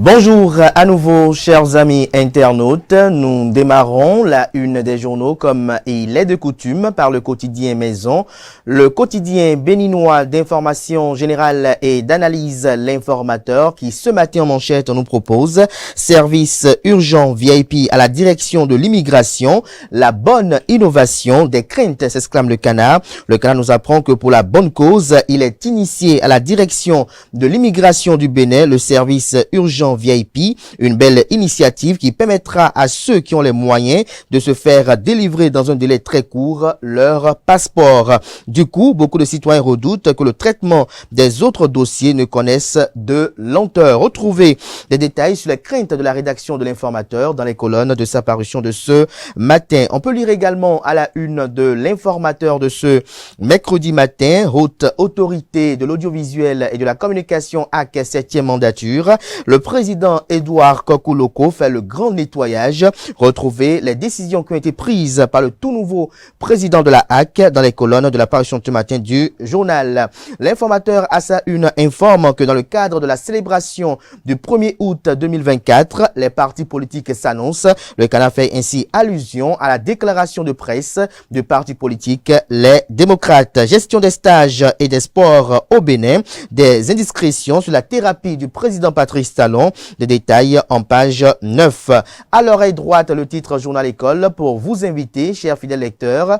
Bonjour à nouveau, chers amis internautes. Nous démarrons la une des journaux comme il est de coutume par le quotidien Maison, le quotidien béninois d'information générale et d'analyse L'Informateur qui ce matin en manchette nous propose service urgent VIP à la direction de l'immigration, la bonne innovation, des craintes s'exclame le Canard. Le Canard nous apprend que pour la bonne cause, il est initié à la direction de l'immigration du Bénin, le service urgent VIP, une belle initiative qui permettra à ceux qui ont les moyens de se faire délivrer dans un délai très court leur passeport. Du coup, beaucoup de citoyens redoutent que le traitement des autres dossiers ne connaisse de lenteur. Retrouvez des détails sur les craintes de la rédaction de l'Informateur dans les colonnes de sa parution de ce matin. On peut lire également à la une de l'Informateur de ce mercredi matin, haute autorité de l'audiovisuel et de la communication HAC 7e mandature. Le président Edouard Kokuloko fait le grand nettoyage. Retrouvez les décisions qui ont été prises par le tout nouveau président de la HAC dans les colonnes de la parution de ce matin du journal. L'Informateur à sa une informe que dans le cadre de la célébration du 1er août 2024, les partis politiques s'annoncent. Le Canard fait ainsi allusion à la déclaration de presse du parti politique Les Démocrates. Gestion des stages et des sports au Bénin, des indiscrétions sur la thérapie du président Patrice Talon. Des détails en page 9. À l'oreille droite, le titre Journal École pour vous inviter, chers fidèles lecteurs,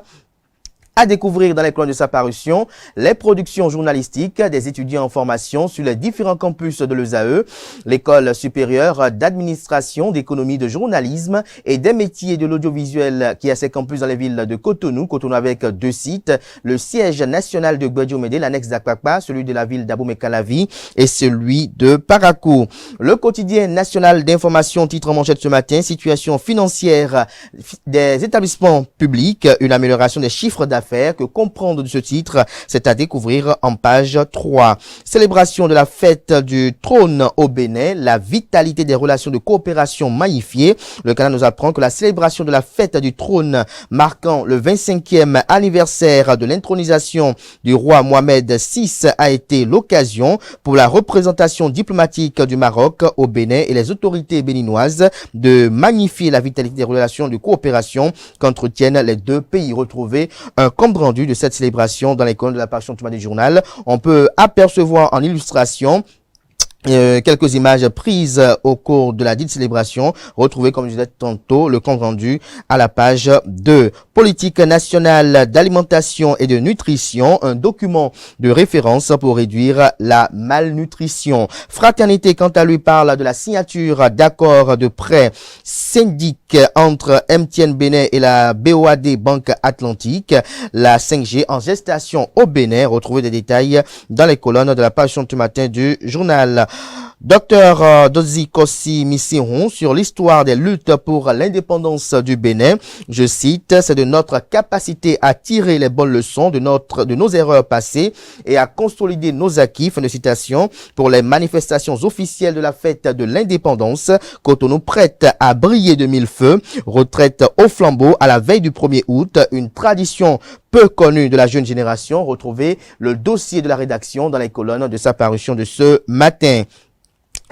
à découvrir dans les colonnes de sa parution les productions journalistiques des étudiants en formation sur les différents campus de l'ESAE, l'école supérieure d'administration, d'économie, de journalisme et des métiers de l'audiovisuel qui a ses campus dans les villes de Cotonou avec 2 sites, le siège national de Guédiawaye, l'annexe d'Akpakpa, celui de la ville d'Abomey-Calavi et celui de Parakou. Le quotidien national d'information titre en manchette ce matin, situation financière des établissements publics, une amélioration des chiffres d'affaires. Que comprendre de ce titre, c'est à découvrir en page 3. Célébration de la fête du trône au Bénin, la vitalité des relations de coopération magnifiée. Le Canada nous apprend que la célébration de la fête du trône marquant le 25e anniversaire de l'intronisation du roi Mohamed VI a été l'occasion pour la représentation diplomatique du Maroc au Bénin et les autorités béninoises de magnifier la vitalité des relations de coopération qu'entretiennent les deux pays. Retrouvés un compte rendu de cette célébration dans les colonnes de la parution du journal. On peut apercevoir en illustration quelques images prises au cours de la dite célébration. Retrouvez, comme je disais tantôt, le compte rendu à la page 2. Politique nationale d'alimentation et de nutrition, un document de référence pour réduire la malnutrition. Fraternité, quant à lui, parle de la signature d'accords de prêt syndic entre MTN Bénin et la BOAD Banque Atlantique. La 5G en gestation au Bénin. Retrouvez des détails dans les colonnes de la parution du matin du journal. Docteur Dozi Kossi Missiron sur l'histoire des luttes pour l'indépendance du Bénin. Je cite, c'est de notre capacité à tirer les bonnes leçons de nos erreurs passées et à consolider nos acquis, fin de citation, pour les manifestations officielles de la fête de l'indépendance. Cotonou prête à briller de mille feux. Retraite au flambeau à la veille du 1er août, une tradition peu connue de la jeune génération. Retrouvez le dossier de la rédaction dans les colonnes de sa parution de ce matin.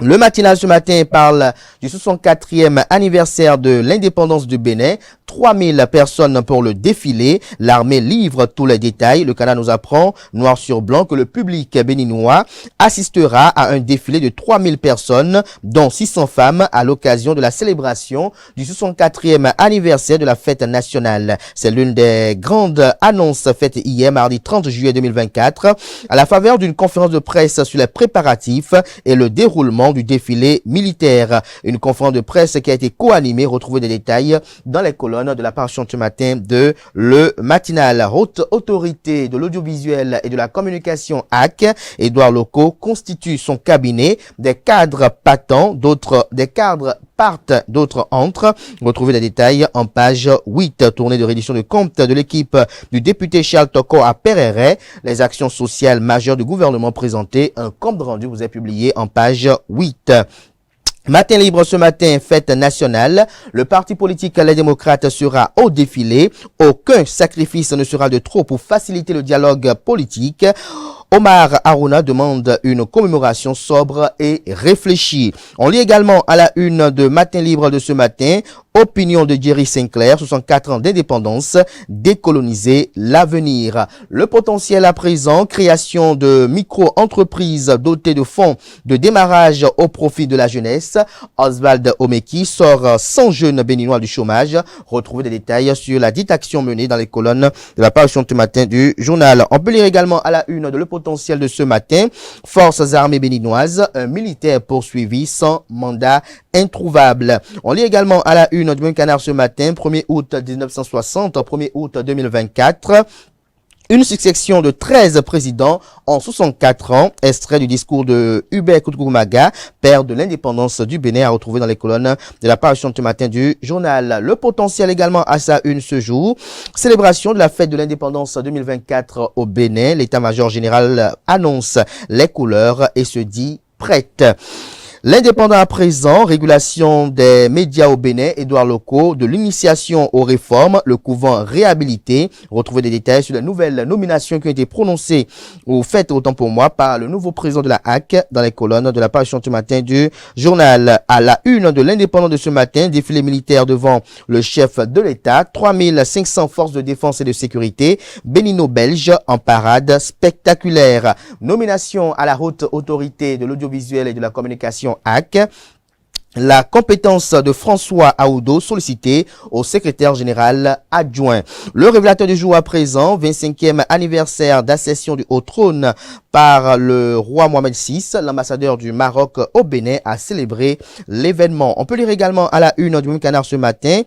Le matinal ce matin parle du 64e anniversaire de l'indépendance du Bénin. 3000 personnes pour le défilé. L'armée livre tous les détails. Le Canada nous apprend, noir sur blanc, que le public béninois assistera à un défilé de 3000 personnes, dont 600 femmes, à l'occasion de la célébration du 64e anniversaire de la fête nationale. C'est l'une des grandes annonces faites hier, mardi 30 juillet 2024, à la faveur d'une conférence de presse sur les préparatifs et le déroulement du défilé militaire. Une conférence de presse qui a été co-animée. Retrouvez des détails dans les colonnes de la parution ce matin de Le Matinal. Haute autorité de l'audiovisuel et de la communication HAC, Édouard Locaux constitue son cabinet. Des cadres patents, des cadres partent, d'autres entrent. Retrouvez les détails en page 8. Tournée de reddition de compte de l'équipe du député Charles Toko à Pereret. Les actions sociales majeures du gouvernement présentées. Un compte rendu vous est publié en page 8. Matin libre ce matin, fête nationale. Le parti politique Les Démocrates sera au défilé. Aucun sacrifice ne sera de trop pour faciliter le dialogue politique. Omar Harouna demande une commémoration sobre et réfléchie. On lit également à la une de Matin Libre de ce matin, opinion de Jerry Sinclair, 64 ans d'indépendance, décoloniser l'avenir. Le potentiel à présent, création de micro-entreprises dotées de fonds de démarrage au profit de la jeunesse. Oswald Omeki sort 100 jeunes béninois du chômage. Retrouvez des détails sur la dite action menée dans les colonnes de la parution ce matin du journal. On peut lire également à la une de Le Potentiel de ce matin, Forces armées béninoises, un militaire poursuivi sans mandat introuvable. On lit également à la une du Même Canard ce matin, 1er août 1960, 1er août 2024. Une succession de 13 présidents en 64 ans, extrait du discours de Hubert Koutkoumaga, père de l'indépendance du Bénin, à retrouver dans les colonnes de la parution ce matin du journal. Le Potentiel également à sa une ce jour. Célébration de la fête de l'indépendance 2024 au Bénin. L'état-major général annonce les couleurs et se dit prête. L'indépendant à présent, régulation des médias au Bénin, Édouard Locaux, de l'initiation aux réformes, le couvent réhabilité. Retrouvez des détails sur les nouvelles nominations qui ont été prononcées ou faites autant pour moi par le nouveau président de la HAC dans les colonnes de la parution ce matin du journal. À la une de l'indépendant de ce matin, défilé militaire devant le chef de l'État, 3500 forces de défense et de sécurité, bénino-belge en parade spectaculaire. Nomination à la haute autorité de l'audiovisuel et de la communication HAC. La compétence de François Aoudo sollicitée au secrétaire général adjoint. Le révélateur du jour à présent, 25e anniversaire d'accession du haut trône par le roi Mohamed VI, l'ambassadeur du Maroc au Bénin a célébré l'événement. On peut lire également à la une du Même Canard ce matin,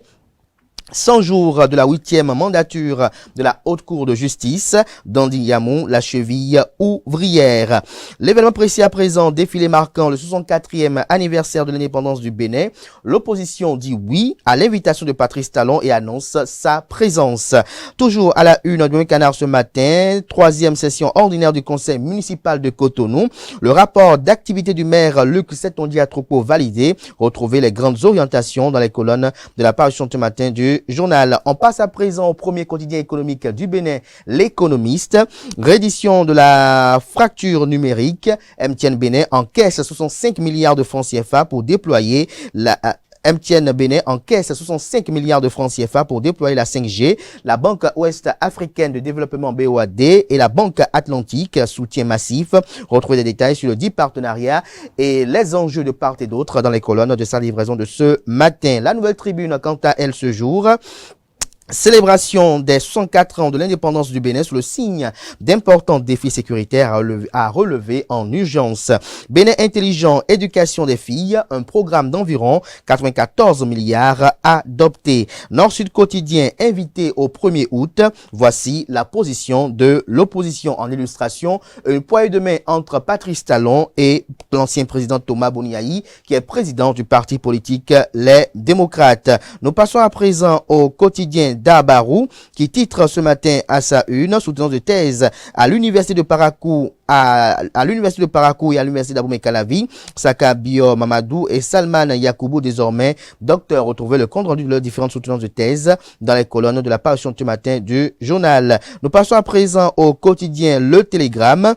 100 jours de la 8e mandature de la Haute Cour de justice, Dandy Yamou, la cheville ouvrière. L'événement précis à présent, défilé marquant le 64e anniversaire de l'indépendance du Bénin. L'opposition dit oui à l'invitation de Patrice Talon et annonce sa présence. Toujours à la une du Même Canard ce matin, 3e session ordinaire du conseil municipal de Cotonou. Le rapport d'activité du maire Luc Setondia Tropo validé. Retrouvez les grandes orientations dans les colonnes de la parution ce matin du journal. On passe à présent au premier quotidien économique du Bénin, L'Économiste. Réédition de la fracture numérique. MTN Bénin encaisse 65 milliards de francs CFA pour déployer la MTN Bénin encaisse 65 milliards de francs CFA pour déployer la 5G. La Banque Ouest Africaine de Développement BOAD et la Banque Atlantique, soutien massif. Retrouvez des détails sur le dit partenariat et les enjeux de part et d'autre dans les colonnes de sa livraison de ce matin. La Nouvelle Tribune, quant à elle, ce jour, célébration des 64 ans de l'indépendance du Bénin sous le signe d'importants défis sécuritaires à relever en urgence. Bénin intelligent, éducation des filles, un programme d'environ 94 milliards adopté. Nord-Sud quotidien invité au 1er août. Voici la position de l'opposition en illustration. Une poignée de main entre Patrice Talon et l'ancien président Thomas Boniaï, qui est président du parti politique Les Démocrates. Nous passons à présent au quotidien d'Abarou, qui titre ce matin à sa une, soutenance de thèse à l'université de Parakou, à l'université de Parakou et à l'université d'Abomey-Calavi, Saka Bio Mamadou et Salman Yakoubou, désormais docteur. Retrouvez le compte rendu de leurs différentes soutenances de thèse dans les colonnes de la parution ce matin du journal. Nous passons à présent au quotidien Le Télégramme.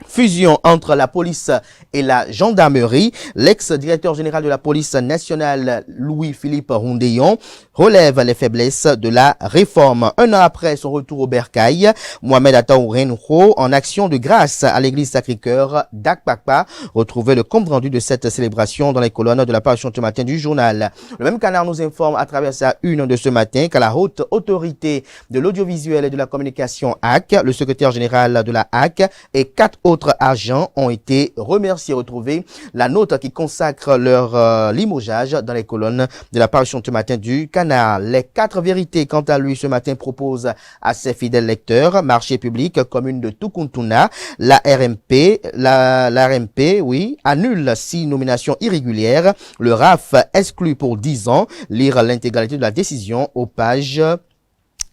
Fusion entre la police et la gendarmerie. L'ex-directeur général de la police nationale, Louis-Philippe Rondeillon, relève les faiblesses de la réforme. Un an après son retour au Bercail, Mohamed Ataou Renho, en action de grâce à l'église Sacré-Cœur d'Akpakpa. Retrouvez le compte rendu de cette célébration dans les colonnes de la parution ce matin du journal. Le Même Canard nous informe à travers sa une de ce matin qu'à la haute autorité de l'audiovisuel et de la communication HAC, le secrétaire général de la HAC et 4 autres agents ont été remerciés. Retrouvez la note qui consacre leur limogeage dans les colonnes de la parution ce matin du Canard. Les 4 vérités, quant à lui, ce matin propose à ses fidèles lecteurs: marché public, commune de Tukuntuna, la RMP, oui, annule 6 nominations irrégulières, le RAF exclut pour 10 ans. Lire l'intégralité de la décision aux pages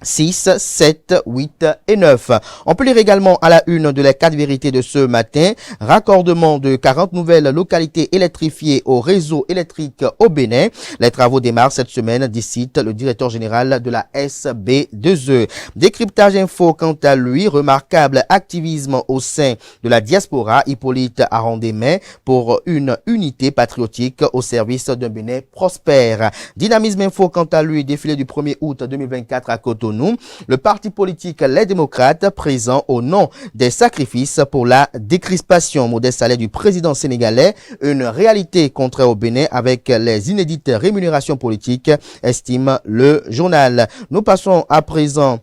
6, 7, 8 et 9. On peut lire également à la une de les 4 vérités de ce matin, raccordement de 40 nouvelles localités électrifiées au réseau électrique au Bénin. Les travaux démarrent cette semaine, dit le directeur général de la SB2E. Décryptage info quant à lui, remarquable activisme au sein de la diaspora, Hippolyte a rendu main pour une unité patriotique au service d'un Bénin prospère. Dynamisme info quant à lui, défilé du 1er août 2024 à Cotonou. Le parti politique Les Démocrates présent au nom des sacrifices pour la décrispation. Modeste Saleh du président sénégalais, une réalité contraire au Bénin avec les inédites rémunérations politiques, estime le journal. Nous passons à présent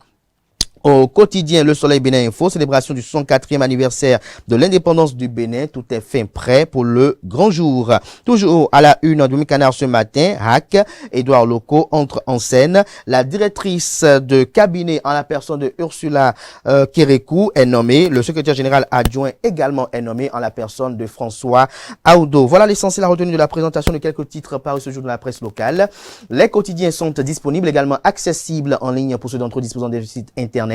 au quotidien Le Soleil Bénin Info, célébration du 64e anniversaire de l'indépendance du Bénin. Tout est fin prêt pour le grand jour. Toujours à la une du Canard ce matin, Hack, Édouard Loco entre en scène. La directrice de cabinet en la personne de Ursula Kérékou est nommée. Le secrétaire général adjoint également est nommé en la personne de François Aoudo. Voilà l'essentiel à retenir de la présentation de quelques titres parus ce jour dans la presse locale. Les quotidiens sont disponibles, également accessibles en ligne pour ceux d'entre eux disposant des sites internet.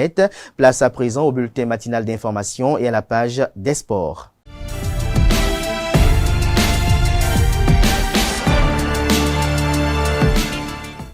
Place à présent au bulletin matinal d'information et à la page des sports.